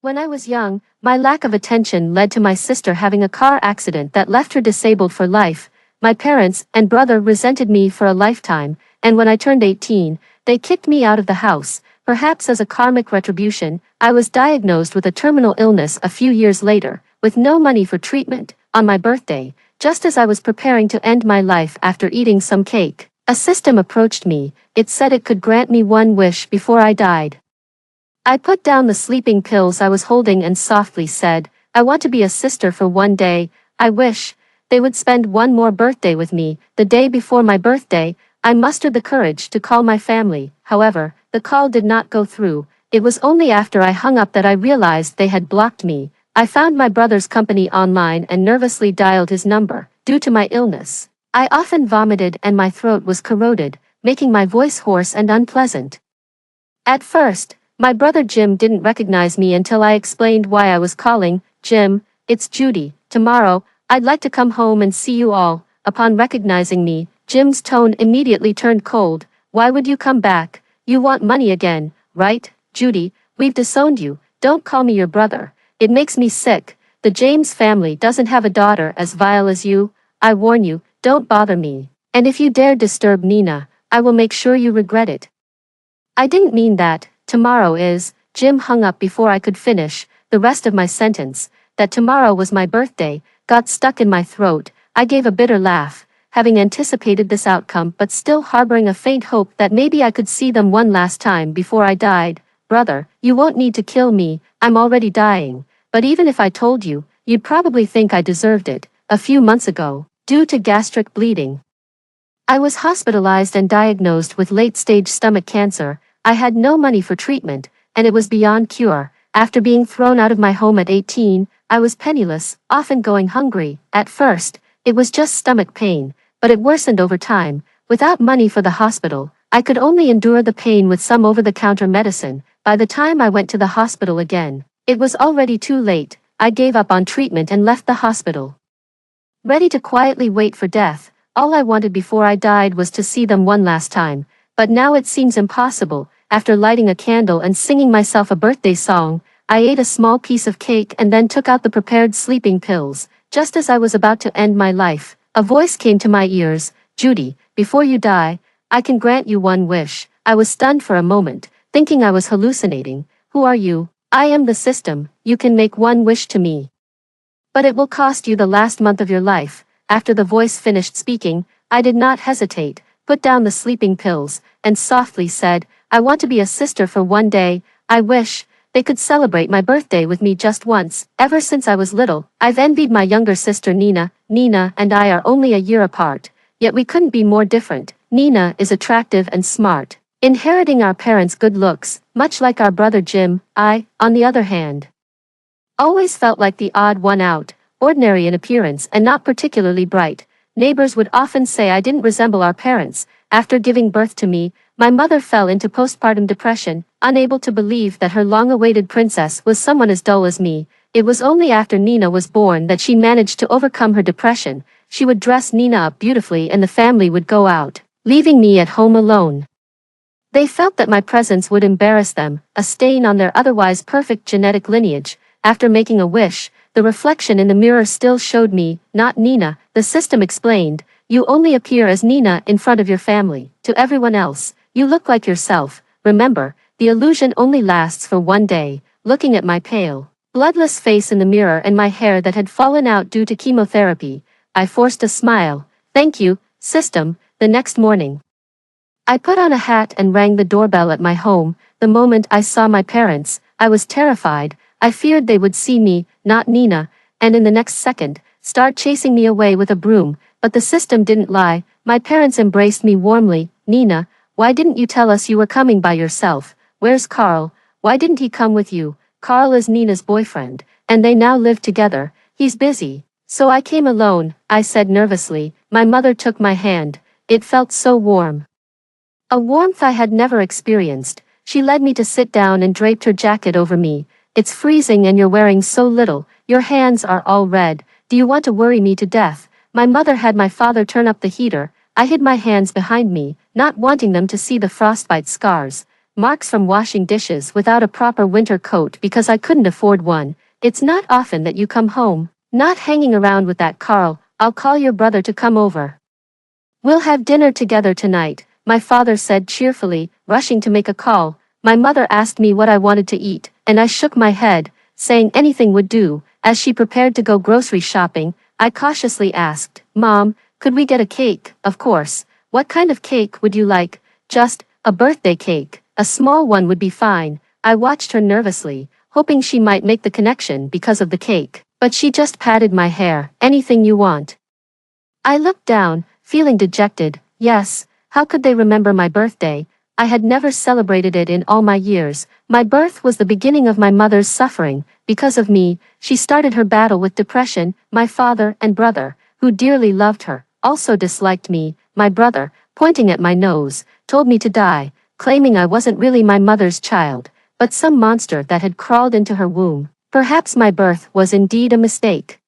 When I was young, my lack of attention led to my sister having a car accident that left her disabled for life. My parents and brother resented me for a lifetime, and when I turned 18, they kicked me out of the house. Perhaps as a karmic retribution, I was diagnosed with a terminal illness a few years later, with no money for treatment, on my birthday, just as I was preparing to end my life after eating some cake. A system approached me. It said it could grant me one wish before I died. I put down the sleeping pills I was holding and softly said, I want to be a sister for one day. I wish they would spend one more birthday with me. The day before my birthday, I mustered the courage to call my family. However, the call did not go through. It was only after I hung up that I realized they had blocked me. I found my brother's company online and nervously dialed his number. Due to my illness, I often vomited and my throat was corroded, making my voice hoarse and unpleasant. At first, my brother Jim didn't recognize me until I explained why I was calling. Jim, it's Judy. Tomorrow, I'd like to come home and see you all. Upon recognizing me, Jim's tone immediately turned cold. Why would you come back? You want money again, right? Judy, we've disowned you. Don't call me your brother. It makes me sick. The James family doesn't have a daughter as vile as you. I warn you, don't bother me. And if you dare disturb Nina, I will make sure you regret it. I didn't mean that. Tomorrow is. Jim hung up before I could finish the rest of my sentence. That tomorrow was my birthday got stuck in my throat. I gave a bitter laugh, having anticipated this outcome but still harboring a faint hope that maybe I could see them one last time before I died. Brother, you won't need to kill me, I'm already dying. But even if I told you, you'd probably think I deserved it. A few months ago, due to gastric bleeding, I was hospitalized and diagnosed with late-stage stomach cancer. I had no money for treatment, and it was beyond cure. After being thrown out of my home at 18, I was penniless, often going hungry. At first, it was just stomach pain, but it worsened over time. Without money for the hospital, I could only endure the pain with some over-the-counter medicine. By the time I went to the hospital again, it was already too late. I gave up on treatment and left the hospital, ready to quietly wait for death. All I wanted before I died was to see them one last time, but now it seems impossible. After lighting a candle and singing myself a birthday song, I ate a small piece of cake and then took out the prepared sleeping pills. Just as I was about to end my life, a voice came to my ears. Judy, before you die, I can grant you one wish. I was stunned for a moment, thinking I was hallucinating. Who are you? I am the system. You can make one wish to me, but it will cost you the last month of your life. After the voice finished speaking, I did not hesitate, put down the sleeping pills, and softly said, I want to be a sister for one day. I wish they could celebrate my birthday with me just once. Ever since I was little, I've envied my younger sister Nina. Nina and I are only a year apart, yet we couldn't be more different. Nina is attractive and smart, inheriting our parents' good looks, much like our brother Jim. I, on the other hand, always felt like the odd one out, ordinary in appearance and not particularly bright. Neighbors would often say I didn't resemble our parents. After giving birth to me, my mother fell into postpartum depression, unable to believe that her long-awaited princess was someone as dull as me. It was only after Nina was born that she managed to overcome her depression. She would dress Nina up beautifully and the family would go out, leaving me at home alone. They felt that my presence would embarrass them, a stain on their otherwise perfect genetic lineage. After making a wish, the reflection in the mirror still showed me, not Nina. The system explained, you only appear as Nina in front of your family. To everyone else, you look like yourself. Remember, the illusion only lasts for one day. Looking at my pale, bloodless face in the mirror and my hair that had fallen out due to chemotherapy, I forced a smile. Thank you, system. The next morning, I put on a hat and rang the doorbell at my home. The moment I saw my parents, I was terrified. I feared they would see me, not Nina, and in the next second, start chasing me away with a broom. But the system didn't lie. My parents embraced me warmly. Nina, why didn't you tell us you were coming by yourself? Where's Carl? Why didn't he come with you? Carl is Nina's boyfriend, and they now live together. He's busy. So I came alone, I said nervously. My mother took my hand. It felt so warm. A warmth I had never experienced. She led me to sit down and draped her jacket over me. It's freezing and you're wearing so little. Your hands are all red. Do you want to worry me to death? My mother had my father turn up the heater. I hid my hands behind me, not wanting them to see the frostbite scars. marks from washing dishes without a proper winter coat because I couldn't afford one. It's not often that you come home. Not hanging around with that Carl. I'll call your brother to come over. We'll have dinner together tonight, my father said cheerfully, rushing to make a call. My mother asked me what I wanted to eat, and I shook my head, saying anything would do. As she prepared to go grocery shopping, I cautiously asked, Mom, could we get a cake? Of course. What kind of cake would you like? Just a birthday cake. A small one would be fine. I watched her nervously, hoping she might make the connection because of the cake. But she just patted my hair. Anything you want. I looked down, feeling dejected. Yes, how could they remember my birthday? I had never celebrated it in all my years. My birth was the beginning of my mother's suffering. Because of me, she started her battle with depression. My father and brother, who dearly loved her, also disliked me. My brother, pointing at my nose, told me to die, claiming I wasn't really my mother's child, but some monster that had crawled into her womb. Perhaps my birth was indeed a mistake.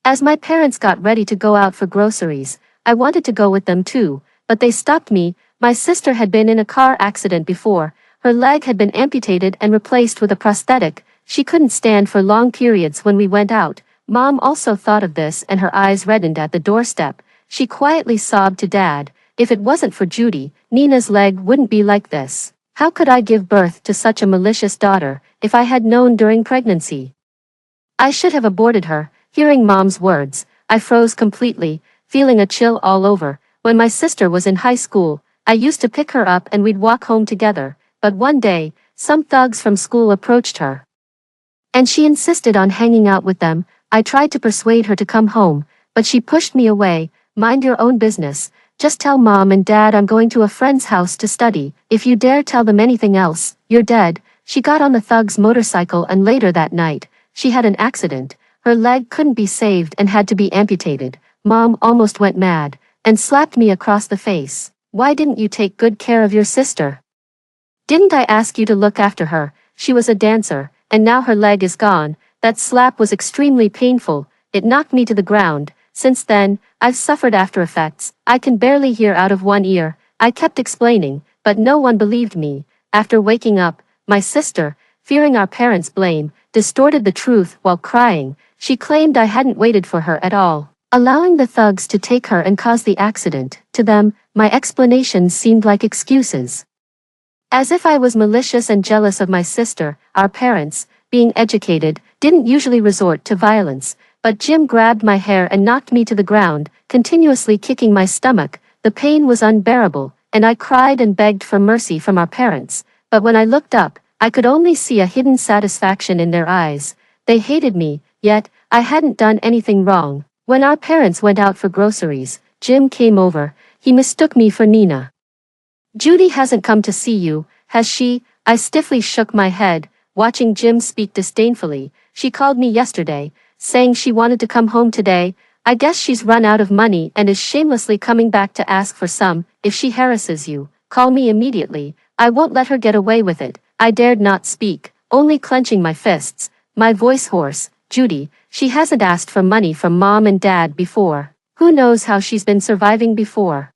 As my parents got ready to go out for groceries, I wanted to go with them too, but they stopped me. My sister had been in a car accident before. Her leg had been amputated and replaced with a prosthetic. She couldn't stand for long periods when we went out. Mom also thought of this and her eyes reddened at the doorstep. She quietly sobbed to Dad, if it wasn't for Judy, Nina's leg wouldn't be like this. How could I give birth to such a malicious daughter, if I had known during pregnancy? I should have aborted her. Hearing Mom's words, I froze completely, feeling a chill all over. When my sister was in high school, I used to pick her up and we'd walk home together, but one day, some thugs from school approached her. And she insisted on hanging out with them. I tried to persuade her to come home, but she pushed me away. Mind your own business. Just tell Mom and Dad I'm going to a friend's house to study. If you dare tell them anything else, you're dead. She got on the thug's motorcycle and later that night, she had an accident. Her leg couldn't be saved and had to be amputated. Mom almost went mad and slapped me across the face. Why didn't you take good care of your sister? Didn't I ask you to look after her? She was a dancer, and now her leg is gone. That slap was extremely painful. It knocked me to the ground. Since then, I've suffered after effects. I can barely hear out of one ear. I kept explaining, but no one believed me. After waking up, my sister, fearing our parents' blame, distorted the truth while crying. She claimed I hadn't waited for her at all, allowing the thugs to take her and cause the accident. To them, my explanations seemed like excuses. As if I was malicious and jealous of my sister. Our parents, being educated, didn't usually resort to violence, but Jim grabbed my hair and knocked me to the ground, continuously kicking my stomach. The pain was unbearable, and I cried and begged for mercy from our parents. But when I looked up, I could only see a hidden satisfaction in their eyes. They hated me, yet I hadn't done anything wrong. When our parents went out for groceries, Jim came over. He mistook me for Nina. Judy hasn't come to see you, has she? I stiffly shook my head, watching Jim speak disdainfully. She called me yesterday, saying she wanted to come home today. I guess she's run out of money and is shamelessly coming back to ask for some. If she harasses you, call me immediately. I won't let her get away with it. I dared not speak, only clenching my fists, my voice hoarse. Judy, she hasn't asked for money from Mom and Dad before. Who knows how she's been surviving before?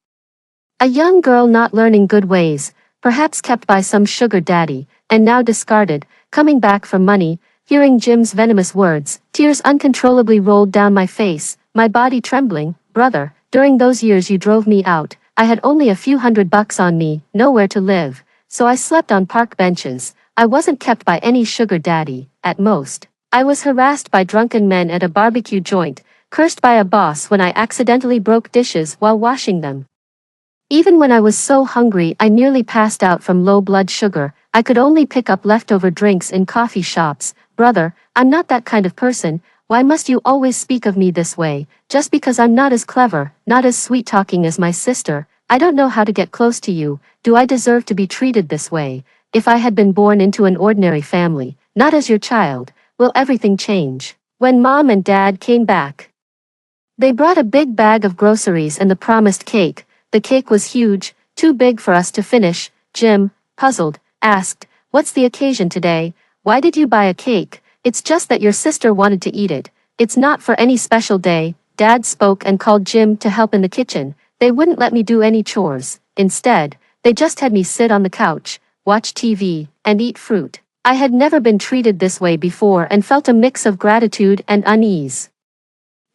A young girl not learning good ways, perhaps kept by some sugar daddy, and now discarded, coming back for money. Hearing Jim's venomous words, tears uncontrollably rolled down my face, my body trembling. Brother, during those years you drove me out, I had only a few $100 on me, nowhere to live, so I slept on park benches. I wasn't kept by any sugar daddy, at most. I was harassed by drunken men at a barbecue joint, cursed by a boss when I accidentally broke dishes while washing them. Even when I was so hungry I nearly passed out from low blood sugar, I could only pick up leftover drinks in coffee shops. Brother, I'm not that kind of person. Why must you always speak of me this way? Just because I'm not as clever, not as sweet-talking as my sister, I don't know how to get close to you. Do I deserve to be treated this way? If I had been born into an ordinary family, not as your child, will everything change? When Mom and Dad came back, they brought a big bag of groceries and the promised cake. The cake was huge, too big for us to finish. Jim, puzzled, asked, "What's the occasion today? Why did you buy a cake?" "It's just that your sister wanted to eat it. It's not for any special day." Dad spoke and called Jim to help in the kitchen. They wouldn't let me do any chores. Instead, they just had me sit on the couch, watch TV, and eat fruit. I had never been treated this way before and felt a mix of gratitude and unease.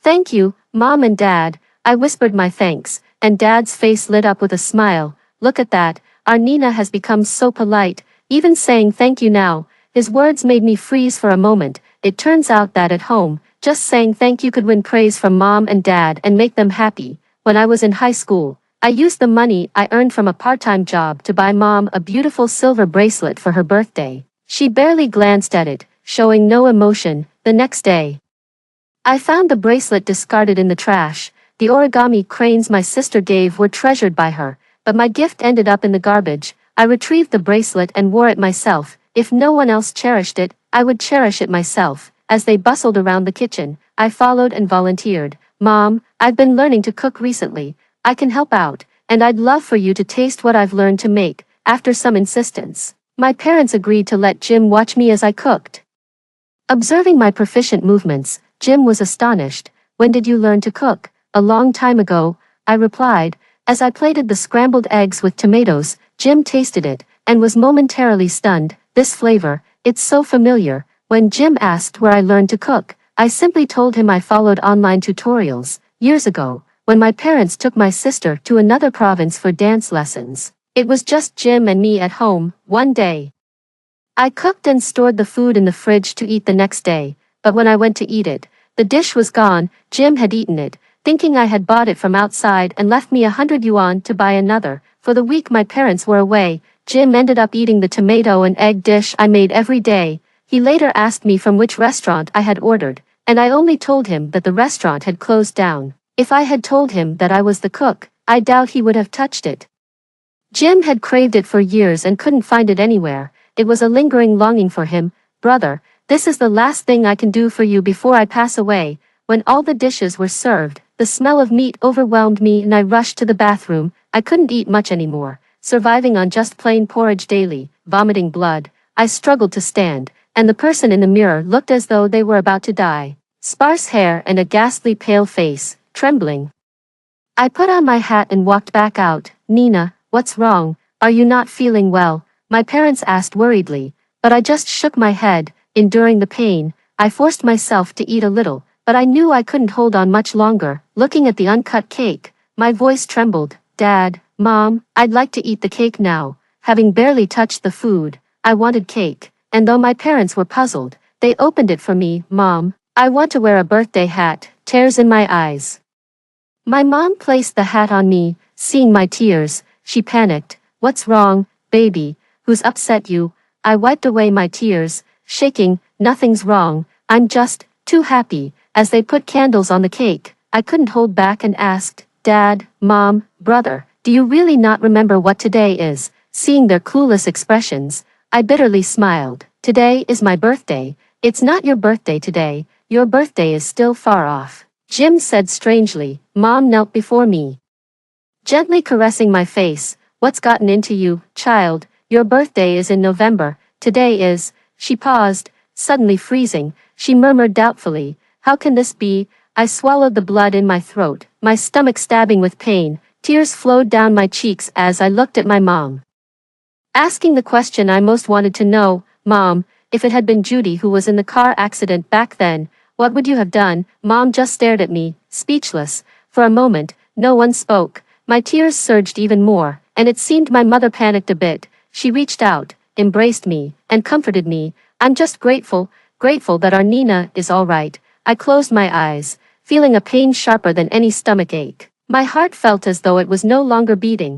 "Thank you, Mom and Dad," I whispered my thanks, and Dad's face lit up with a smile. "Look at that, our Nina has become so polite, even saying thank you now." His words made me freeze for a moment. It turns out that at home, just saying thank you could win praise from Mom and Dad and make them happy. When I was in high school, I used the money I earned from a part-time job to buy Mom a beautiful silver bracelet for her birthday. She barely glanced at it, showing no emotion. The next day, I found the bracelet discarded in the trash. The origami cranes my sister gave were treasured by her, but my gift ended up in the garbage. I retrieved the bracelet and wore it myself. If no one else cherished it, I would cherish it myself. As they bustled around the kitchen, I followed and volunteered. "Mom, I've been learning to cook recently. I can help out, and I'd love for you to taste what I've learned to make." After some insistence, my parents agreed to let Jim watch me as I cooked. Observing my proficient movements, Jim was astonished. "When did you learn to cook?" "A long time ago," I replied. As I plated the scrambled eggs with tomatoes, Jim tasted it, and was momentarily stunned. "This flavor, it's so familiar." When Jim asked where I learned to cook, I simply told him I followed online tutorials. Years ago, when my parents took my sister to another province for dance lessons, it was just Jim and me at home. One day, I cooked and stored the food in the fridge to eat the next day, but when I went to eat it, the dish was gone. Jim had eaten it, thinking I had bought it from outside and left me 100 yuan to buy another. For the week my parents were away, Jim ended up eating the tomato and egg dish I made every day. He later asked me from which restaurant I had ordered, and I only told him that the restaurant had closed down. If I had told him that I was the cook, I doubt he would have touched it. Jim had craved it for years and couldn't find it anywhere. It was a lingering longing for him. "Brother, this is the last thing I can do for you before I pass away." When all the dishes were served, the smell of meat overwhelmed me and I rushed to the bathroom. I couldn't eat much anymore, surviving on just plain porridge daily, vomiting blood. I struggled to stand, and the person in the mirror looked as though they were about to die. Sparse hair and a ghastly pale face, trembling. I put on my hat and walked back out. "Nina, what's wrong? Are you not feeling well?" my parents asked worriedly, but I just shook my head. Enduring the pain, I forced myself to eat a little, but I knew I couldn't hold on much longer. Looking at the uncut cake, my voice trembled. "Dad, Mom, I'd like to eat the cake now." Having barely touched the food, I wanted cake, and though my parents were puzzled, they opened it for me. "Mom, I want to wear a birthday hat." Tears in my eyes. My mom placed the hat on me. Seeing my tears, she panicked. "What's wrong, baby? Who's upset you?" I wiped away my tears, shaking. "Nothing's wrong, I'm just too happy." As they put candles on the cake, I couldn't hold back and asked, "Dad, Mom, brother, do you really not remember what today is?" Seeing their clueless expressions, I bitterly smiled. "Today is my birthday." "It's not your birthday today, your birthday is still far off," Jim said strangely. Mom knelt before me, gently caressing my face. "What's gotten into you, child? Your birthday is in November. Today is." She paused, suddenly freezing. She murmured doubtfully, "How can this be?" I swallowed the blood in my throat, my stomach stabbing with pain. Tears flowed down my cheeks as I looked at my mom, asking the question I most wanted to know. "Mom, if it had been Judy who was in the car accident back then, what would you have done?" Mom just stared at me, speechless. For a moment, no one spoke. My tears surged even more, and it seemed my mother panicked a bit. She reached out, embraced me, and comforted me. "I'm just grateful that our Nina is all right." I closed my eyes, feeling a pain sharper than any stomach ache. My heart felt as though it was no longer beating,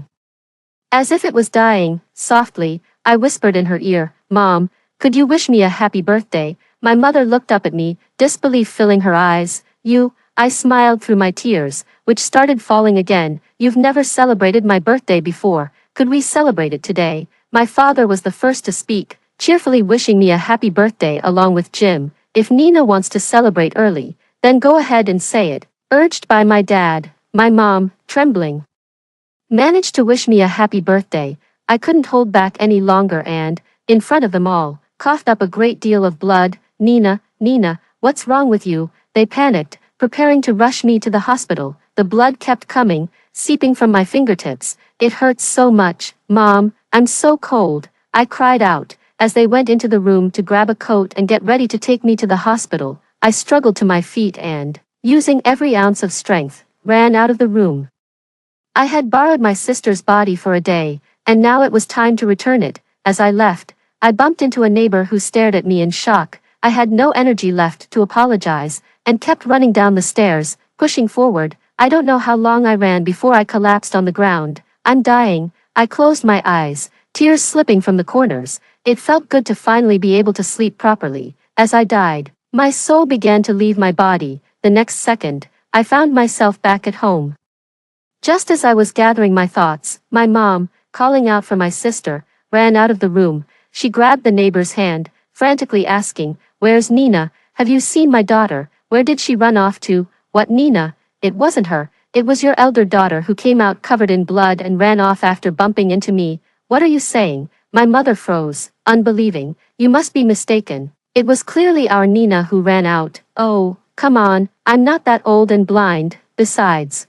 as if it was dying. Softly, I whispered in her ear, "Mom, could you wish me a happy birthday?" My mother looked up at me, disbelief filling her eyes. "You?" I smiled through my tears, which started falling again. "You've never celebrated my birthday before. Could we celebrate it today?" My father was the first to speak, cheerfully wishing me a happy birthday along with Jim. "If Nina wants to celebrate early, then go ahead and say it," urged by my dad. My mom, trembling, managed to wish me a happy birthday. I couldn't hold back any longer and, in front of them all, coughed up a great deal of blood. Nina, what's wrong with you?" They panicked, preparing to rush me to the hospital. The blood kept coming, seeping from my fingertips. "It hurts so much. Mom, I'm so cold." I cried out. As they went into the room to grab a coat and get ready to take me to the hospital, I struggled to my feet and, using every ounce of strength, ran out of the room. I had borrowed my sister's body for a day, and now it was time to return it. As I left, I bumped into a neighbor who stared at me in shock. I had no energy left to apologize, and kept running down the stairs, pushing forward. I don't know how long I ran before I collapsed on the ground. I'm dying. I closed my eyes, tears slipping from the corners. It felt good to finally be able to sleep properly. As I died, my soul began to leave my body. The next second, I found myself back at home. Just as I was gathering my thoughts, my mom, calling out for my sister, ran out of the room. She grabbed the neighbor's hand, frantically asking, "Where's Nina? Have you seen my daughter? Where did she run off to?" "What Nina? It wasn't her. It was your elder daughter who came out covered in blood and ran off after bumping into me." "What are you saying?" My mother froze, unbelieving. "You must be mistaken. It was clearly our Nina who ran out." "Oh, come on, I'm not that old and blind. Besides,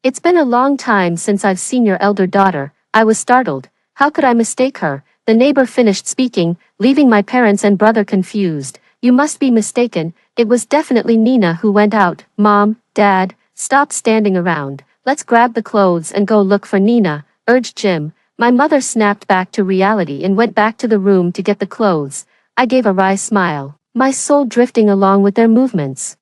it's been a long time since I've seen your elder daughter." I was startled. How could I mistake her? The neighbor finished speaking, leaving my parents and brother confused. "You must be mistaken. It was definitely Nina who went out." "Mom, Dad, stop standing around. Let's grab the clothes and go look for Nina," urged Jim. My mother snapped back to reality and went back to the room to get the clothes. I gave a wry smile, my soul drifting along with their movements.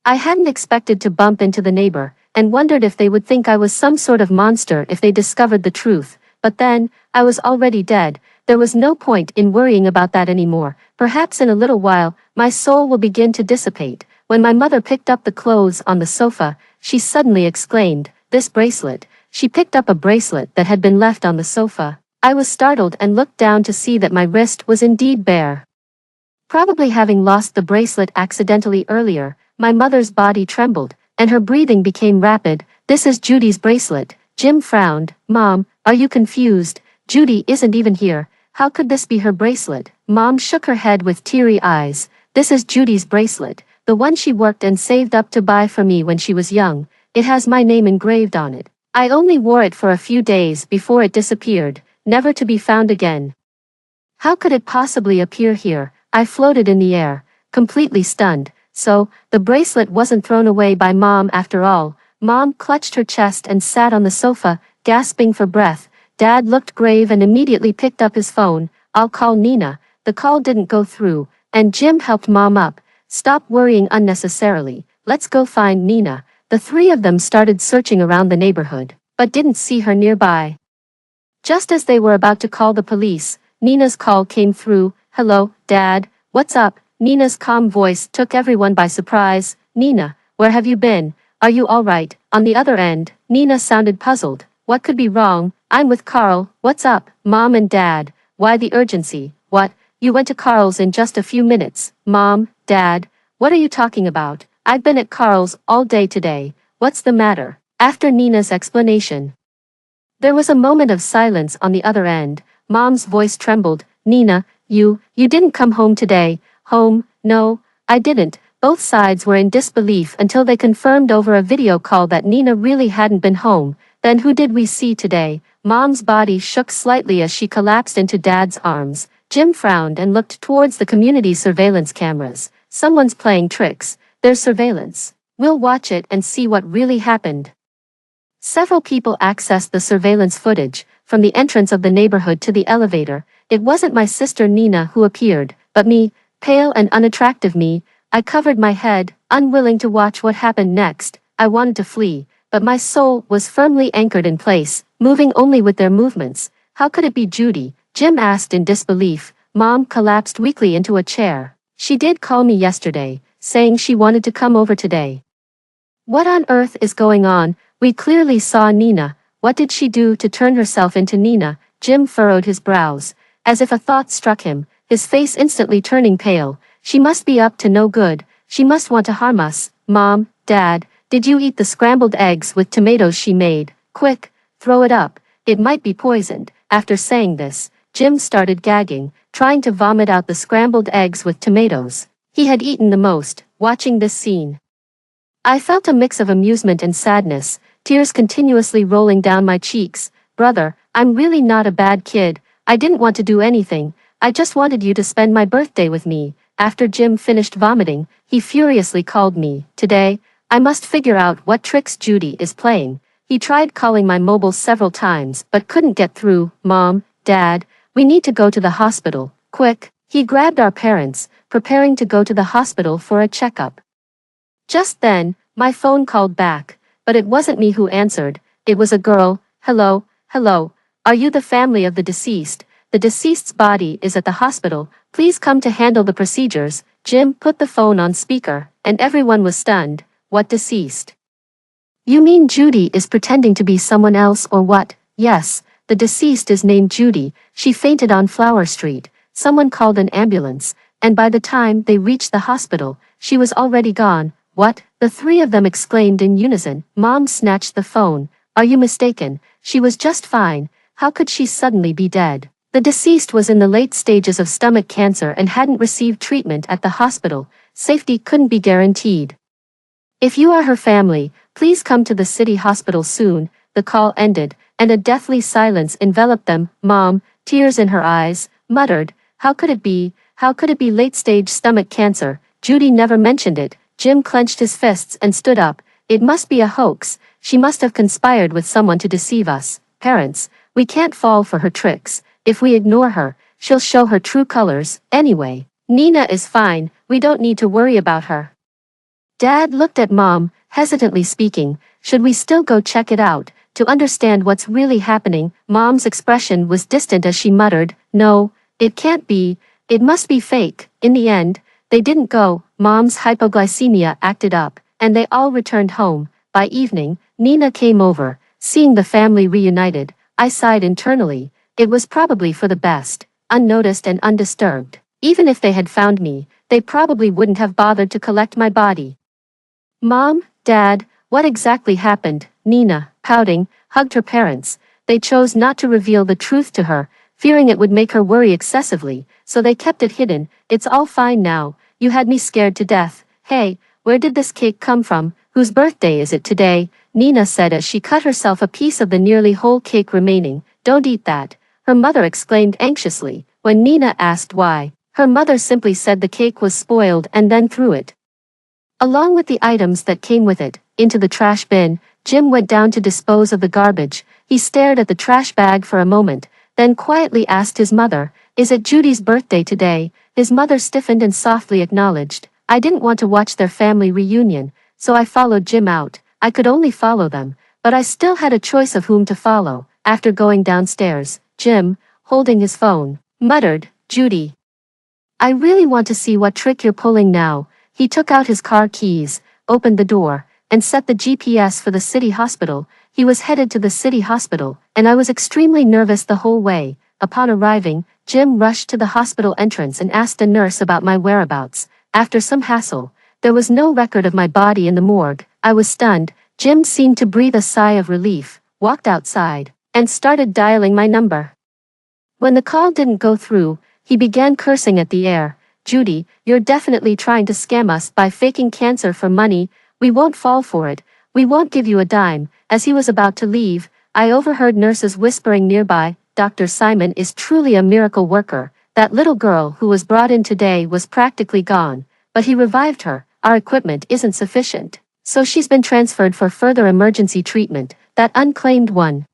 I hadn't expected to bump into the neighbor, and wondered if they would think I was some sort of monster if they discovered the truth. But then, I was already dead. There was no point in worrying about that anymore. Perhaps in a little while, my soul will begin to dissipate. When my mother picked up the clothes on the sofa, she suddenly exclaimed, "This bracelet." She picked up a bracelet that had been left on the sofa. I was startled and looked down to see that my wrist was indeed bare. Probably having lost the bracelet accidentally earlier, my mother's body trembled, and her breathing became rapid. "This is Judy's bracelet." Jim frowned. "Mom, are you confused? Judy isn't even here. How could this be her bracelet?" Mom shook her head with teary eyes. "This is Judy's bracelet, the one she worked and saved up to buy for me when she was young. It has my name engraved on it. I only wore it for a few days before it disappeared, never to be found again." How could it possibly appear here? I floated in the air, completely stunned. So, the bracelet wasn't thrown away by Mom after all. Mom clutched her chest and sat on the sofa, gasping for breath. Dad looked grave and immediately picked up his phone. "I'll call Nina." The call didn't go through, and Jim helped Mom up. "Stop worrying unnecessarily. Let's go find Nina." The three of them started searching around the neighborhood, but didn't see her nearby. Just as they were about to call the police, Nina's call came through. "Hello, Dad, what's up?" Nina's calm voice took everyone by surprise. "Nina, where have you been? Are you all right?" On the other end, Nina sounded puzzled. "What could be wrong? I'm with Carl." "What's up, Mom and Dad? Why the urgency?" "What? You went to Carl's in just a few minutes?" "Mom, Dad, what are you talking about? I've been at Carl's all day today. What's the matter?" After Nina's explanation, there was a moment of silence on the other end. Mom's voice trembled. "Nina, you didn't come home today." "Home? No, I didn't." Both sides were in disbelief until they confirmed over a video call that Nina really hadn't been home. "Then who did we see today?" Mom's body shook slightly as she collapsed into Dad's arms. Jim frowned and looked towards the community surveillance cameras. "Someone's playing tricks. There's surveillance. We'll watch it and see what really happened." Several people accessed the surveillance footage, from the entrance of the neighborhood to the elevator. It wasn't my sister Nina who appeared, but me, pale and unattractive me. I covered my head, unwilling to watch what happened next. I wanted to flee, but my soul was firmly anchored in place, moving only with their movements. "How could it be Judy?" Jim asked in disbelief. Mom collapsed weakly into a chair. "She did call me yesterday, saying she wanted to come over today." "What on earth is going on? We clearly saw Nina. What did she do to turn herself into Nina?" Jim furrowed his brows, as if a thought struck him, his face instantly turning pale. "She must be up to no good. She must want to harm us." "Mom, Dad, did you eat the scrambled eggs with tomatoes she made? Quick, throw it up. It might be poisoned." After saying this, Jim started gagging, trying to vomit out the scrambled eggs with tomatoes. He had eaten the most. Watching this scene, I felt a mix of amusement and sadness, tears continuously rolling down my cheeks. "Brother, I'm really not a bad kid. I didn't want to do anything, I just wanted you to spend my birthday with me. After Jim finished vomiting, he furiously called me. Today, I must figure out what tricks Judy is playing. He tried calling my mobile several times but couldn't get through. Mom, Dad, we need to go to the hospital, quick. He grabbed our parents, preparing to go to the hospital for a checkup. Just then, my phone called back, but it wasn't me who answered, it was a girl. Hello, hello, are you the family of the deceased? The deceased's body is at the hospital, please come to handle the procedures. Jim put the phone on speaker, and everyone was stunned. What deceased? You mean Judy is pretending to be someone else or what? Yes, the deceased is named Judy, she fainted on Flower Street, someone called an ambulance, and by the time they reached the hospital, she was already gone. What? The three of them exclaimed in unison. Mom snatched the phone. Are you mistaken? She was just fine. How could she suddenly be dead? The deceased was in the late stages of stomach cancer and hadn't received treatment at the hospital. Safety couldn't be guaranteed. If you are her family, please come to the city hospital soon. The call ended, and a deathly silence enveloped them. Mom, tears in her eyes, muttered, how could it be? How could it be late-stage stomach cancer? Judy never mentioned it. Jim clenched his fists and stood up. It must be a hoax. She must have conspired with someone to deceive us. Parents, we can't fall for her tricks. If we ignore her, she'll show her true colors. Anyway, Nina is fine. We don't need to worry about her. Dad looked at Mom, hesitantly speaking, should we still go check it out, to understand what's really happening? Mom's expression was distant as she muttered, no, it can't be, it must be fake. In the end, they didn't go. Mom's hypoglycemia acted up, and they all returned home. By evening, Nina came over. Seeing the family reunited, I sighed internally. It was probably for the best, unnoticed and undisturbed. Even if they had found me, they probably wouldn't have bothered to collect my body. Mom, Dad, what exactly happened? Nina, pouting, hugged her parents. They chose not to reveal the truth to her, fearing it would make her worry excessively, so they kept it hidden. It's all fine now. You had me scared to death. Hey, where did this cake come from? Whose birthday is it today? Nina said as she cut herself a piece of the nearly whole cake remaining. Don't eat that, her mother exclaimed anxiously. When Nina asked why, her mother simply said the cake was spoiled and then threw it, along with the items that came with it, into the trash bin. Jim went down to dispose of the garbage. He stared at the trash bag for a moment, then quietly asked his mother, is it Judy's birthday today? His mother stiffened and softly acknowledged. I didn't want to watch their family reunion, so I followed Jim out. I could only follow them, but I still had a choice of whom to follow. After going downstairs, Jim, holding his phone, muttered, Judy, I really want to see what trick you're pulling now. He took out his car keys, opened the door, and set the GPS for the city hospital. He was headed to the city hospital, and I was extremely nervous the whole way. Upon arriving, Jim rushed to the hospital entrance and asked a nurse about my whereabouts. After some hassle, there was no record of my body in the morgue. I was stunned. Jim seemed to breathe a sigh of relief, walked outside, and started dialing my number. When the call didn't go through, he began cursing at the air. Judy, you're definitely trying to scam us by faking cancer for money. We won't fall for it. We won't give you a dime. As he was about to leave, I overheard nurses whispering nearby, Dr. Simon is truly a miracle worker. That little girl who was brought in today was practically gone, but he revived her. Our equipment isn't sufficient, so she's been transferred for further emergency treatment. That unclaimed one.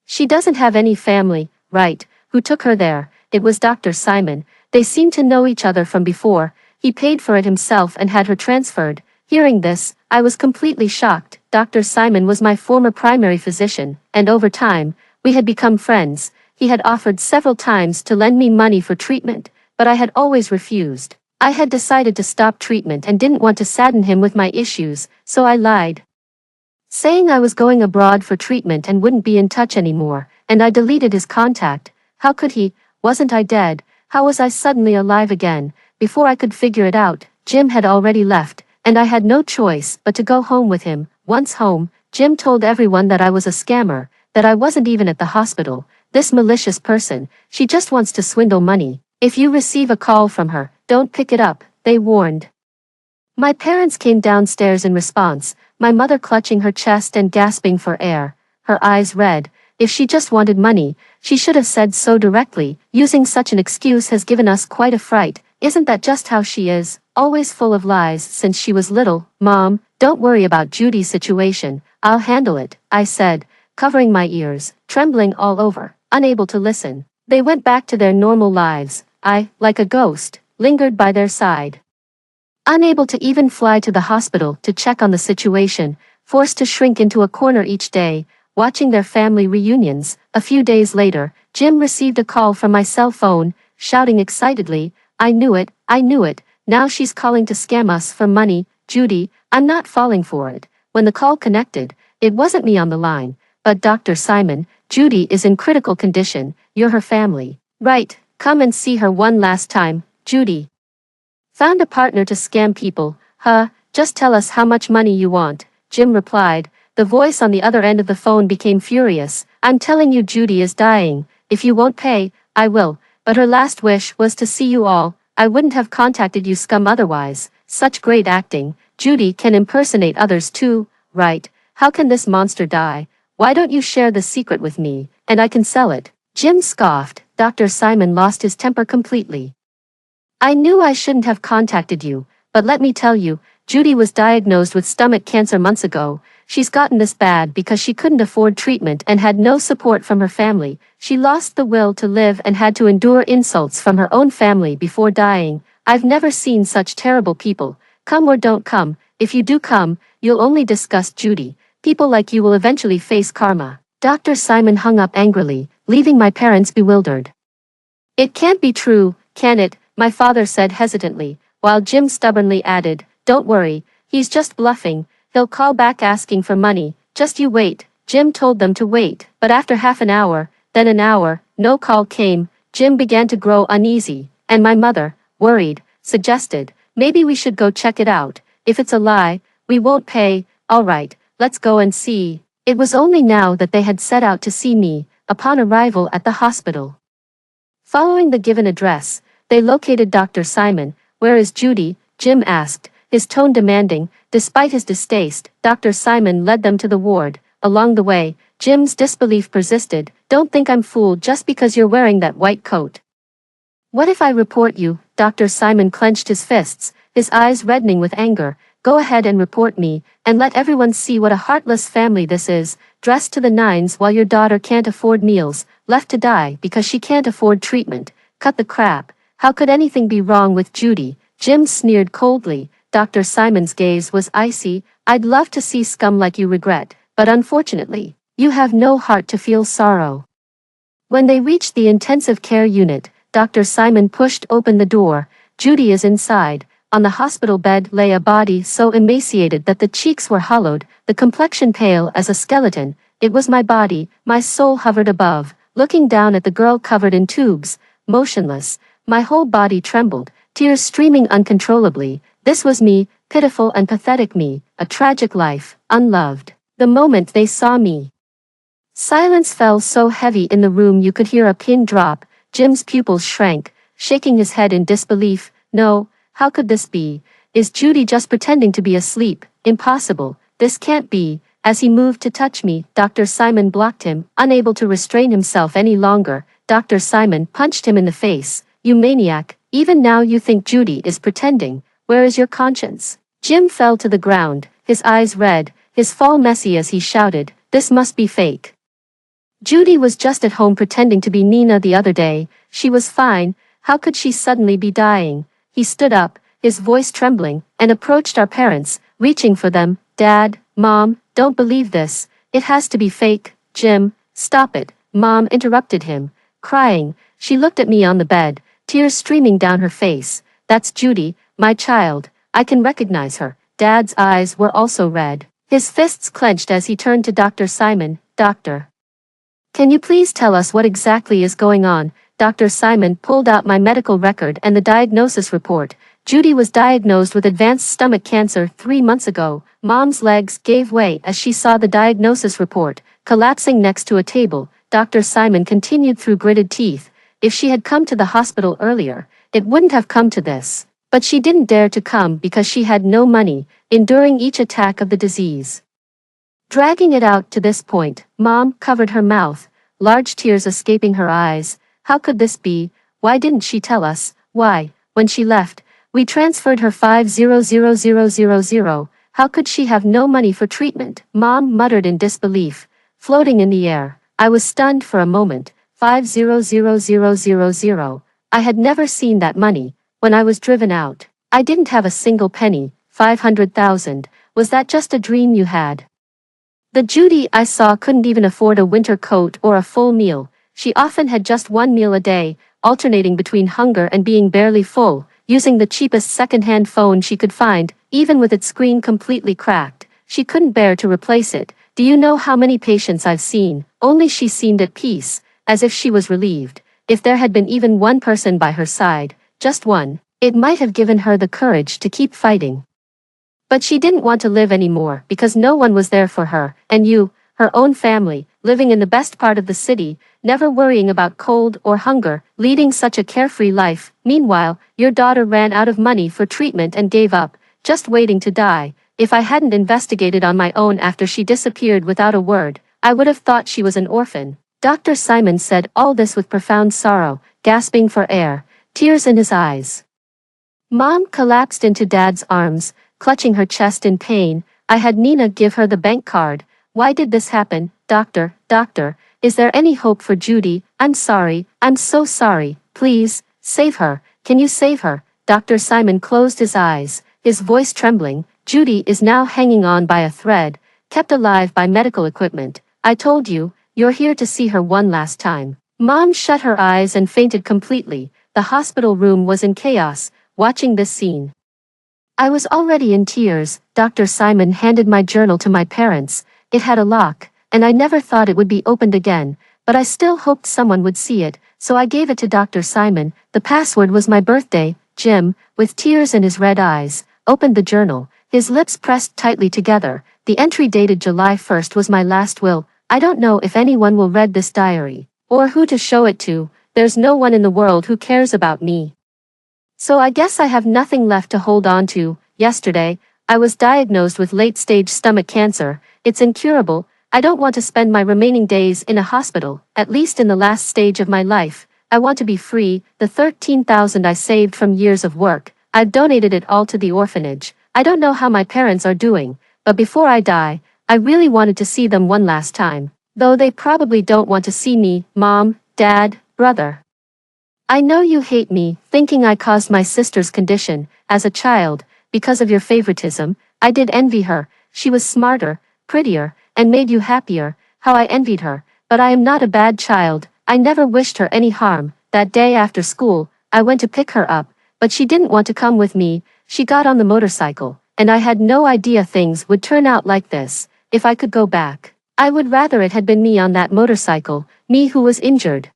She doesn't have any family, right? Who took her there? It was Dr. Simon. They seemed to know each other from before. He paid for it himself and had her transferred. Hearing this, I was completely shocked. Dr. Simon was my former primary physician, and over time, we had become friends. He had offered several times to lend me money for treatment, but I had always refused. I had decided to stop treatment and didn't want to sadden him with my issues, so I lied, saying I was going abroad for treatment and wouldn't be in touch anymore, and I deleted his contact. How could he? Wasn't I dead? How was I suddenly alive again? Before I could figure it out, Jim had already left, and I had no choice but to go home with him. Once home, Jim told everyone that I was a scammer, that I wasn't even at the hospital. This malicious person, she just wants to swindle money. If you receive a call from her, don't pick it up, they warned. My parents came downstairs in response, my mother clutching her chest and gasping for air, her eyes red. If she just wanted money, she should have said so directly. Using such an excuse has given us quite a fright. Isn't that just how she is? Always full of lies since she was little. Mom, don't worry about Judy's situation. I'll handle it, I said, covering my ears, trembling all over, unable to listen. They went back to their normal lives. I, like a ghost, lingered by their side. Unable to even fly to the hospital to check on the situation, forced to shrink into a corner each day, watching their family reunions. A few days later, Jim received a call from my cell phone, shouting excitedly, I knew it, now she's calling to scam us for money. Judy, I'm not falling for it. When the call connected, it wasn't me on the line, but Dr. Simon. Judy is in critical condition, you're her family. Right, come and see her one last time, Judy. Found a partner to scam people, huh? Just tell us how much money you want, Jim replied. The voice on the other end of the phone became furious. I'm telling you Judy is dying. If you won't pay, I will. But her last wish was to see you all. I wouldn't have contacted you scum otherwise. Such great acting. Judy can impersonate others too, right? How can this monster die? Why don't you share the secret with me, and I can sell it? Jim scoffed. Dr. Simon lost his temper completely. I knew I shouldn't have contacted you, but let me tell you, Judy was diagnosed with stomach cancer months ago. She's gotten this bad because she couldn't afford treatment and had no support from her family. She lost the will to live and had to endure insults from her own family before dying. I've never seen such terrible people. Come or don't come, if you do come, you'll only disgust Judy. People like you will eventually face karma. Dr. Simon hung up angrily, leaving my parents bewildered. It can't be true, can it? My father said hesitantly, while Jim stubbornly added, don't worry, he's just bluffing. He'll call back asking for money. Just you wait. Jim told them to wait, but after half an hour, then an hour, no call came. Jim began to grow uneasy, and my mother, worried, suggested, maybe we should go check it out. If it's a lie, we won't pay. All right, let's go and see. It was only now that they had set out to see me, upon arrival at the hospital. Following the given address, they located Dr. Simon. Where is Judy? Jim asked, his tone demanding. Despite his distaste, Dr. Simon led them to the ward. Along the way, Jim's disbelief persisted. Don't think I'm fooled just because you're wearing that white coat. What if I report you? Dr. Simon clenched his fists, his eyes reddening with anger. Go ahead and report me, and let everyone see what a heartless family this is, dressed to the nines while your daughter can't afford meals, left to die because she can't afford treatment. Cut the crap. How could anything be wrong with Judy? Jim sneered coldly. Dr. Simon's gaze was icy. I'd love to see scum like you regret, but unfortunately, you have no heart to feel sorrow. When they reached the intensive care unit, Dr. Simon pushed open the door. Judy is inside. On the hospital bed lay a body so emaciated that the cheeks were hollowed, the complexion pale as a skeleton. It was my body. My soul hovered above, looking down at the girl covered in tubes, motionless. My whole body trembled, tears streaming uncontrollably. This was me, pitiful and pathetic me, a tragic life, unloved. The moment they saw me, silence fell so heavy in the room you could hear a pin drop. Jim's pupils shrank, shaking his head in disbelief. No, how could this be? Is Judy just pretending to be asleep? Impossible. This can't be. As he moved to touch me, Dr. Simon blocked him, unable to restrain himself any longer. Dr. Simon punched him in the face. You maniac, even now you think Judy is pretending. Where is your conscience? Jim fell to the ground, his eyes red, his fall messy as he shouted, this must be fake. Judy was just at home pretending to be Nina the other day. She was fine. How could she suddenly be dying? He stood up, his voice trembling, and approached our parents, reaching for them. Dad, Mom, don't believe this. It has to be fake. Jim, stop it. Mom interrupted him, crying. She looked at me on the bed, tears streaming down her face. That's Judy, my child. I can recognize her. Dad's eyes were also red. His fists clenched as he turned to Dr. Simon. Doctor, can you please tell us what exactly is going on? Dr. Simon pulled out my medical record and the diagnosis report. Judy was diagnosed with advanced stomach cancer 3 months ago. Mom's legs gave way as she saw the diagnosis report. Collapsing next to a table, Dr. Simon continued through gritted teeth. If she had come to the hospital earlier, it wouldn't have come to this. But she didn't dare to come because she had no money, enduring each attack of the disease. Dragging it out to this point, Mom covered her mouth, large tears escaping her eyes. How could this be? Why didn't she tell us? Why, when she left, we transferred her 500,000. How could she have no money for treatment? Mom muttered in disbelief, floating in the air. I was stunned for a moment. 500,000. I had never seen that money. When I was driven out, I didn't have a single penny. 500,000. Was that just a dream you had? The Judy I saw couldn't even afford a winter coat or a full meal. She often had just one meal a day, alternating between hunger and being barely full, using the cheapest second-hand phone she could find, even with its screen completely cracked. She couldn't bear to replace it. Do you know how many patients I've seen? Only she seemed at peace, as if she was relieved. If there had been even one person by her side, just one, it might have given her the courage to keep fighting. But she didn't want to live anymore because no one was there for her, and you, her own family, living in the best part of the city, never worrying about cold or hunger, leading such a carefree life. Meanwhile, your daughter ran out of money for treatment and gave up, just waiting to die. If I hadn't investigated on my own after she disappeared without a word, I would have thought she was an orphan. Dr. Simon said all this with profound sorrow, gasping for air, tears in his eyes. Mom collapsed into Dad's arms, clutching her chest in pain. I had Nina give her the bank card. Why did this happen? Doctor, is there any hope for Judy? I'm sorry, I'm so sorry. Please, save her. Can you save her? Dr. Simon closed his eyes, his voice trembling. Judy is now hanging on by a thread, kept alive by medical equipment. I told you, you're here to see her one last time. Mom shut her eyes and fainted completely. The hospital room was in chaos, watching this scene. I was already in tears. Dr. Simon handed my journal to my parents. It had a lock, and I never thought it would be opened again, but I still hoped someone would see it, so I gave it to Dr. Simon. The password was my birthday. Jim, with tears in his red eyes, opened the journal, his lips pressed tightly together. The entry dated July 1st was my last will. I don't know if anyone will read this diary, or who to show it to. There's no one in the world who cares about me. So I guess I have nothing left to hold on to. Yesterday, I was diagnosed with late-stage stomach cancer. It's incurable. I don't want to spend my remaining days in a hospital, at least in the last stage of my life. I want to be free. The 13,000 I saved from years of work, I've donated it all to the orphanage. I don't know how my parents are doing, but before I die, I really wanted to see them one last time. Though they probably don't want to see me, Mom, Dad, brother. I know you hate me, thinking I caused my sister's condition. As a child, because of your favoritism, I did envy her. She was smarter, prettier, and made you happier. How I envied her. But I am not a bad child. I never wished her any harm. That day after school, I went to pick her up, but she didn't want to come with me. She got on the motorcycle, and I had no idea things would turn out like this. If I could go back, I would rather it had been me on that motorcycle, me who was injured.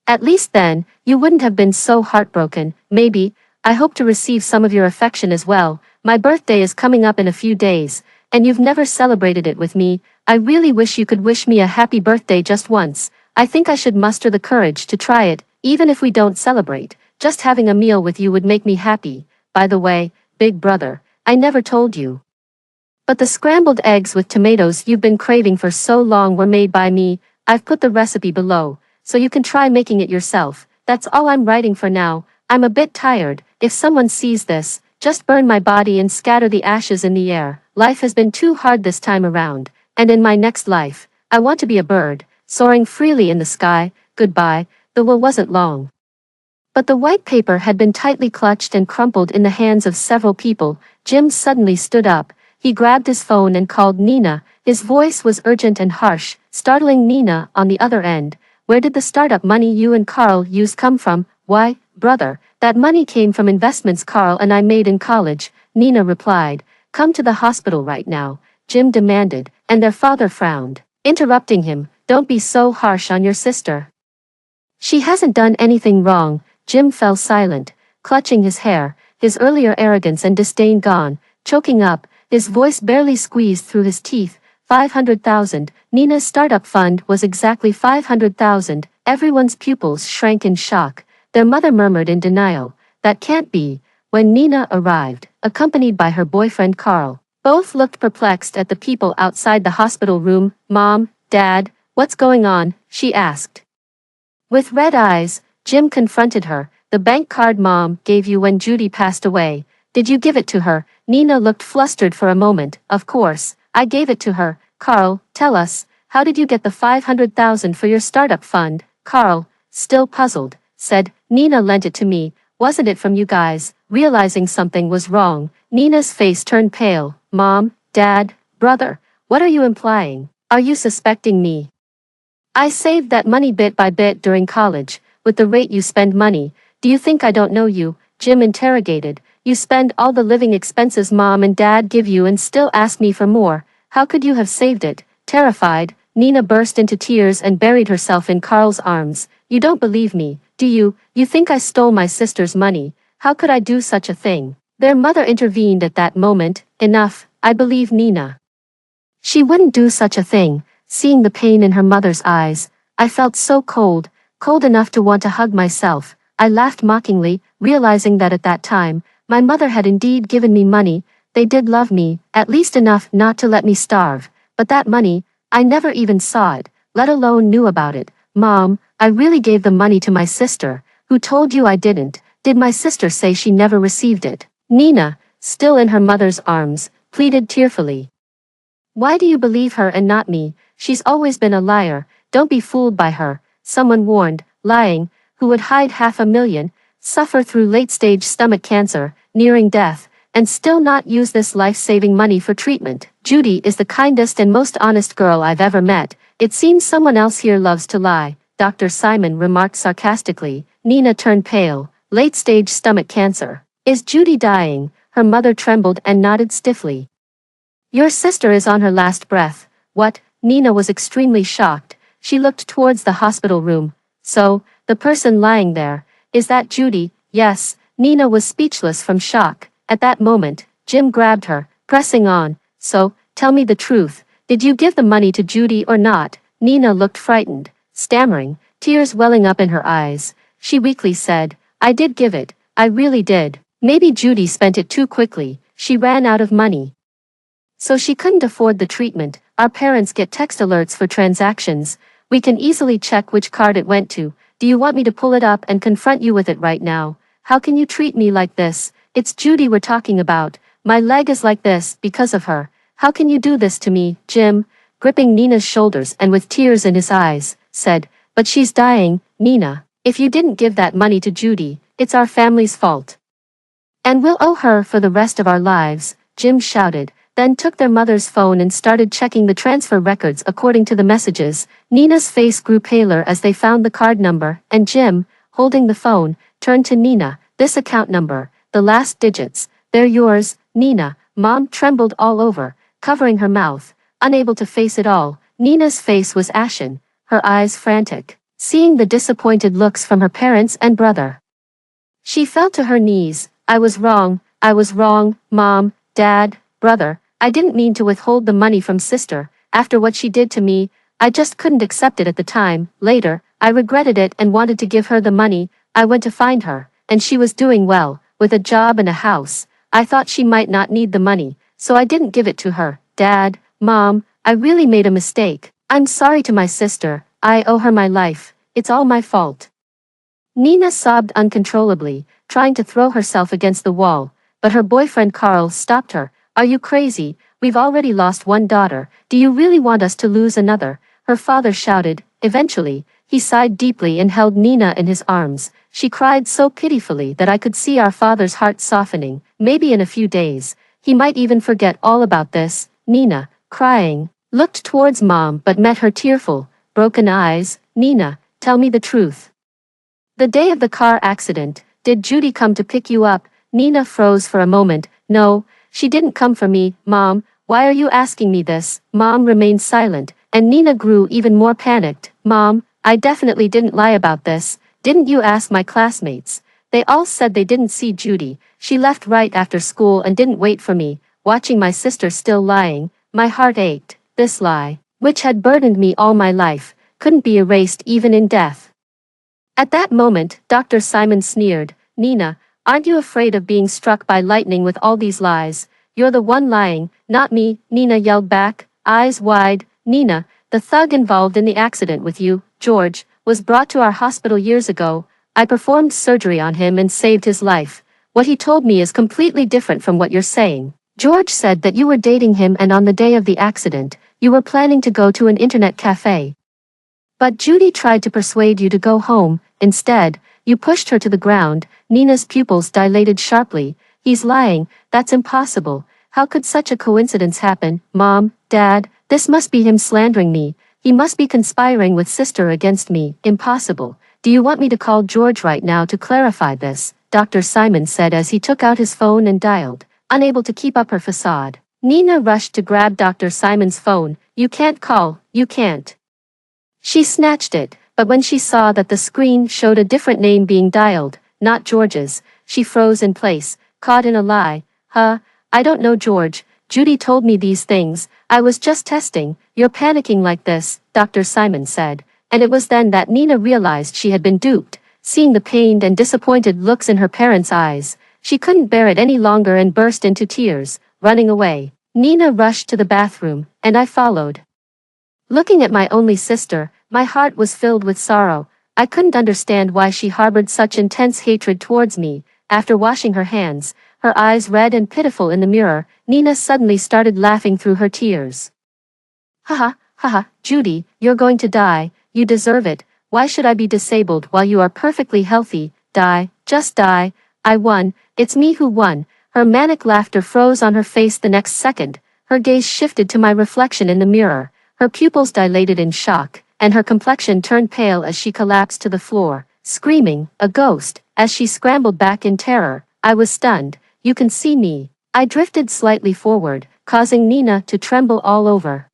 At least then, you wouldn't have been so heartbroken. Maybe. I hope to receive some of your affection as well. My birthday is coming up in a few days, and you've never celebrated it with me. I really wish you could wish me a happy birthday just once. I think I should muster the courage to try it, even if we don't celebrate. Just having a meal with you would make me happy. By the way, big brother, I never told you. But the scrambled eggs with tomatoes you've been craving for so long were made by me. I've put the recipe below, so you can try making it yourself. That's all I'm writing for now. I'm a bit tired. If someone sees this, just burn my body and scatter the ashes in the air. Life has been too hard this time around, and in my next life, I want to be a bird, soaring freely in the sky. Goodbye. The will wasn't long. But the white paper had been tightly clutched and crumpled in the hands of several people. Jim suddenly stood up. He grabbed his phone and called Nina. His voice was urgent and harsh, startling Nina on the other end. Where did the startup money you and Carl used come from? Why, brother, that money came from investments Carl and I made in college, Nina replied. Come to the hospital right now, Jim demanded, and their father frowned, interrupting him. Don't be so harsh on your sister. She hasn't done anything wrong. Jim fell silent, clutching his hair, his earlier arrogance and disdain gone, choking up, his voice barely squeezed through his teeth. 500,000. Nina's startup fund was exactly 500,000. Everyone's pupils shrank in shock. Their mother murmured in denial. That can't be. When Nina arrived, accompanied by her boyfriend Carl, both looked perplexed at the people outside the hospital room. Mom, Dad, What's going on? She asked. With red eyes, Jim confronted her. The bank card Mom gave you when Judy passed away. Did you give it to her? Nina looked flustered for a moment. Of course, I gave it to her. Carl, tell us, how did you get the 500,000 for your startup fund? Carl, still puzzled, said, Nina lent it to me. Wasn't it from you guys? Realizing something was wrong, Nina's face turned pale. Mom, Dad, brother, what are you implying? Are you suspecting me? I saved that money bit by bit during college. With the rate you spend money, do you think I don't know you? Jim interrogated. You spend all the living expenses Mom and Dad give you and still ask me for more. How could you have saved it? Terrified, Nina burst into tears and buried herself in Carl's arms. You don't believe me, do you? You think I stole my sister's money? How could I do such a thing? Their mother intervened at that moment. Enough, I believe Nina. She wouldn't do such a thing. Seeing the pain in her mother's eyes, I felt so cold, cold enough to want to hug myself. I laughed mockingly, realizing that at that time, my mother had indeed given me money. They did love me, at least enough not to let me starve. But that money, I never even saw it, let alone knew about it. Mom, I really gave the money to my sister. Who told you I didn't? Did my sister say she never received it? Nina, still in her mother's arms, pleaded tearfully. Why do you believe her and not me? She's always been a liar. Don't be fooled by her. Someone warned, lying, who would hide 500,000, suffer through late-stage stomach cancer, nearing death, and still not use this life-saving money for treatment. Judy is the kindest and most honest girl I've ever met. It seems someone else here loves to lie, Dr. Simon remarked sarcastically. Nina turned pale. Late-stage stomach cancer. Is Judy dying? Her mother trembled and nodded stiffly. Your sister is on her last breath. What? Nina was extremely shocked. She looked towards the hospital room. So, the person lying there, is that Judy? Yes. Nina was speechless from shock. At that moment, Jim grabbed her, pressing on. So, tell me the truth. Did you give the money to Judy or not? Nina looked frightened, stammering, tears welling up in her eyes. She weakly said, I did give it. I really did. Maybe Judy spent it too quickly. She ran out of money. So she couldn't afford the treatment. Our parents get text alerts for transactions. We can easily check which card it went to. Do you want me to pull it up and confront you with it right now? How can you treat me like this? It's Judy we're talking about. My leg is like this because of her. How can you do this to me? Jim, gripping Nina's shoulders and with tears in his eyes, said, but she's dying, Nina. If you didn't give that money to Judy, it's our family's fault. And we'll owe her for the rest of our lives, Jim shouted, then took their mother's phone and started checking the transfer records according to the messages. Nina's face grew paler as they found the card number, and Jim, holding the phone, turned to Nina. This account number, the last digits, they're yours, Nina. Mom trembled all over, covering her mouth, unable to face it all. Nina's face was ashen, her eyes frantic, seeing the disappointed looks from her parents and brother. She fell to her knees. I was wrong, Mom, Dad, brother. I didn't mean to withhold the money from sister. After what she did to me, I just couldn't accept it at the time. Later, I regretted it and wanted to give her the money. I went to find her, and she was doing well, with a job and a house. I thought she might not need the money, so I didn't give it to her. Dad, Mom, I really made a mistake. I'm sorry to my sister. I owe her my life. It's all my fault. Nina sobbed uncontrollably, trying to throw herself against the wall, but her boyfriend Carl stopped her. Are you crazy? We've already lost one daughter. Do you really want us to lose another? Her father shouted. Eventually, he sighed deeply and held Nina in his arms. She cried so pitifully that I could see our father's heart softening. Maybe in a few days, he might even forget all about this. Nina, crying, looked towards Mom but met her tearful, broken eyes. Nina, tell me the truth. The day of the car accident, did Judy come to pick you up? Nina froze for a moment. No, she didn't come for me. Mom, why are you asking me this? Mom remained silent, and Nina grew even more panicked. Mom, I definitely didn't lie about this. Didn't you ask my classmates? They all said they didn't see Judy. She left right after school and didn't wait for me. Watching my sister still lying, my heart ached. This lie, which had burdened me all my life, couldn't be erased even in death. At that moment, Dr. Simon sneered. Nina, aren't you afraid of being struck by lightning with all these lies? You're the one lying, not me, Nina yelled back, eyes wide. Nina, The thug involved in the accident with you, George, was brought to our hospital years ago. I performed surgery on him and saved his life. What he told me is completely different from what you're saying. George said that you were dating him and on the day of the accident, you were planning to go to an internet cafe. But Judy tried to persuade you to go home. Instead, you pushed her to the ground. Nina's pupils dilated sharply. He's lying, that's impossible. How could such a coincidence happen? Mom, Dad, this must be him slandering me. He must be conspiring with sister against me. Impossible. Do you want me to call George right now to clarify this? Dr. Simon said as he took out his phone and dialed, unable to keep up her facade. Nina rushed to grab Dr. Simon's phone. You can't call, you can't. She snatched it, but when she saw that the screen showed a different name being dialed, not George's, she froze in place, caught in a lie. I don't know George. Judy told me these things. I was just testing. You're panicking like this, Dr. Simon said. And it was then that Nina realized she had been duped. Seeing the pained and disappointed looks in her parents' eyes, she couldn't bear it any longer and burst into tears, running away. Nina rushed to the bathroom, and I followed. Looking at my only sister, my heart was filled with sorrow. I couldn't understand why she harbored such intense hatred towards me. After washing her hands, her eyes red and pitiful in the mirror, Nina suddenly started laughing through her tears. Haha, Judy, you're going to die. You deserve it. Why should I be disabled while you are perfectly healthy? Die, just die. I won. It's me who won. Her manic laughter froze on her face the next second. Her gaze shifted to my reflection in the mirror. Her pupils dilated in shock, and her complexion turned pale as she collapsed to the floor, screaming, a ghost. As she scrambled back in terror, I was stunned. You can see me. I drifted slightly forward, causing Nina to tremble all over.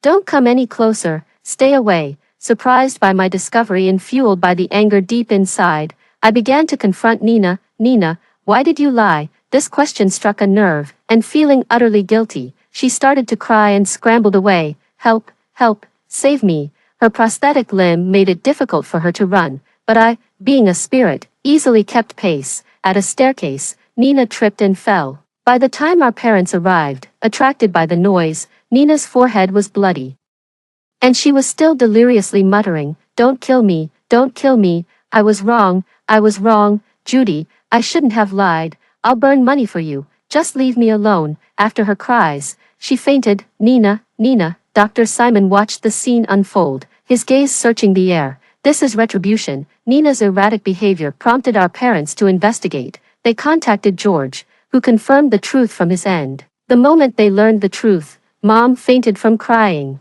Don't come any closer, stay away. Surprised by my discovery and fueled by the anger deep inside, I began to confront Nina. Nina, why did you lie? This question struck a nerve, and feeling utterly guilty, she started to cry and scrambled away. Help, save me. Her prosthetic limb made it difficult for her to run, but I, being a spirit, easily kept pace. At a staircase, Nina tripped and fell. By the time our parents arrived, attracted by the noise, Nina's forehead was bloody. And she was still deliriously muttering, don't kill me, I was wrong, Judy, I shouldn't have lied, I'll burn money for you, just leave me alone. After her cries, she fainted. Nina, Dr. Simon watched the scene unfold, his gaze searching the air. This is retribution. Nina's erratic behavior prompted our parents to investigate. They contacted George, who confirmed the truth from his end. The moment they learned the truth, Mom fainted from crying.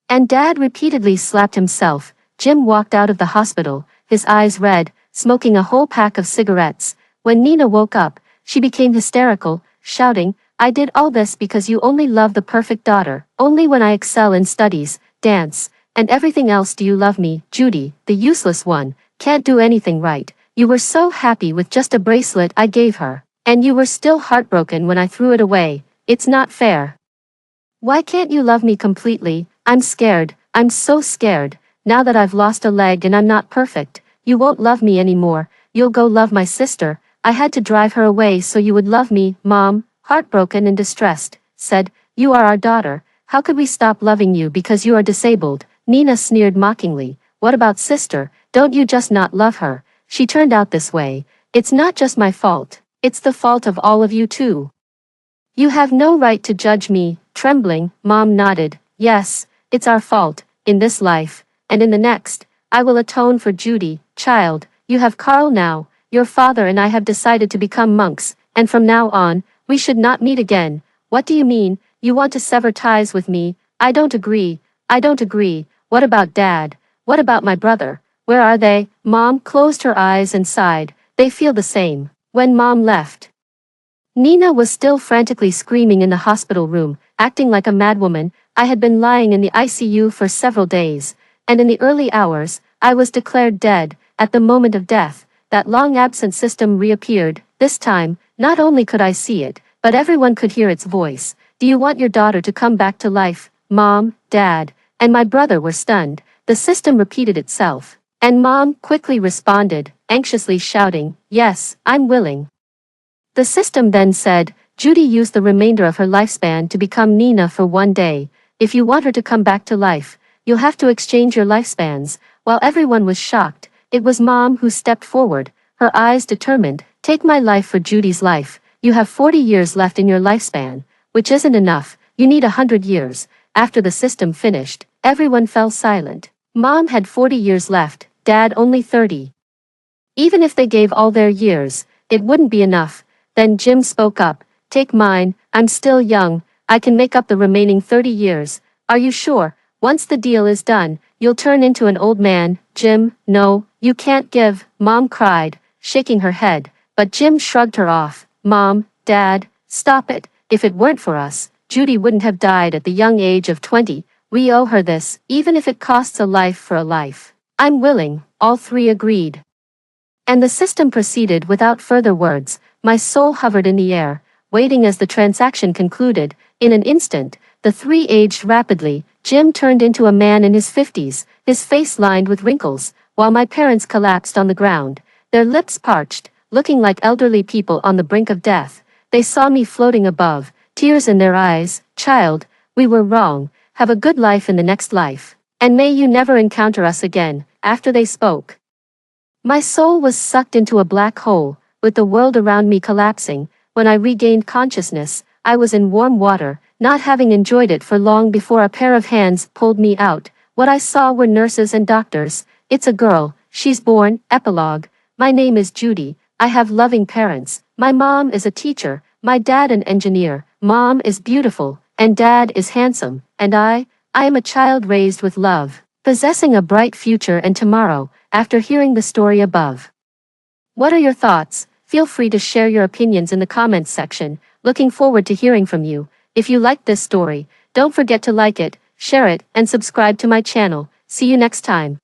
And Dad repeatedly slapped himself. Jim walked out of the hospital, his eyes red, smoking a whole pack of cigarettes. When Nina woke up, she became hysterical, shouting, I did all this because you only love the perfect daughter. Only when I excel in studies, dance, and everything else do you love me. Judy, the useless one, can't do anything right. You were so happy with just a bracelet I gave her. And you were still heartbroken when I threw it away. It's not fair. Why can't you love me completely? I'm scared. I'm so scared. Now that I've lost a leg and I'm not perfect, you won't love me anymore. You'll go love my sister. I had to drive her away so you would love me. Mom, heartbroken and distressed, said, you are our daughter. How could we stop loving you because you are disabled? Nina sneered mockingly. What about sister? Don't you just not love her? She turned out this way. It's not just my fault. It's the fault of all of you too. You have no right to judge me. Trembling, Mom nodded. Yes, it's our fault, in this life, and in the next. I will atone for Judy. Child, you have Carl now. Your father and I have decided to become monks, and from now on, we should not meet again. What do you mean? You want to sever ties with me? I don't agree. What about Dad? What about my brother? Where are they? Mom closed her eyes and sighed. They feel the same. When Mom left, Nina was still frantically screaming in the hospital room, acting like a madwoman. I had been lying in the ICU for several days, and in the early hours, I was declared dead. At the moment of death, that long-absent system reappeared. This time, not only could I see it, but everyone could hear its voice. Do you want your daughter to come back to life? Mom, Dad, and my brother were stunned. The system repeated itself, and Mom quickly responded, anxiously shouting, yes, I'm willing. The system then said, Judy used the remainder of her lifespan to become Nina for one day. if you want her to come back to life, you'll have to exchange your lifespans. While everyone was shocked, it was Mom who stepped forward, her eyes determined. Take my life for Judy's life. You have 40 years left in your lifespan, which isn't enough, you need 100 years. After the system finished, everyone fell silent. Mom had 40 years left, Dad only 30. Even if they gave all their years, it wouldn't be enough. Then Jim spoke up, take mine, I'm still young, I can make up the remaining 30 years. Are you sure? Once the deal is done, you'll turn into an old man. Jim, no, you can't give, Mom cried, shaking her head, but Jim shrugged her off. Mom, Dad, stop it. If it weren't for us, Judy wouldn't have died at the young age of 20. We owe her this, even if it costs a life for a life. I'm willing, all three agreed. And the system proceeded without further words. My soul hovered in the air, waiting as the transaction concluded. In an instant, the three aged rapidly. Jim turned into a man in his 50s, his face lined with wrinkles, while my parents collapsed on the ground, their lips parched, looking like elderly people on the brink of death. They saw me floating above, tears in their eyes. Child, we were wrong. Have a good life in the next life. And may you never encounter us again. After they spoke, my soul was sucked into a black hole, with the world around me collapsing. When I regained consciousness, I was in warm water, not having enjoyed it for long before a pair of hands pulled me out. What I saw were nurses and doctors. It's a girl, she's born. Epilogue. My name is Judy. I have loving parents. My mom is a teacher, my dad an engineer. Mom is beautiful, and Dad is handsome, and I am a child raised with love, possessing a bright future and tomorrow. After hearing the story above, what are your thoughts? Feel free to share your opinions in the comments section. Looking forward to hearing from you. If you liked this story, don't forget to like it, share it, and subscribe to my channel. See you next time.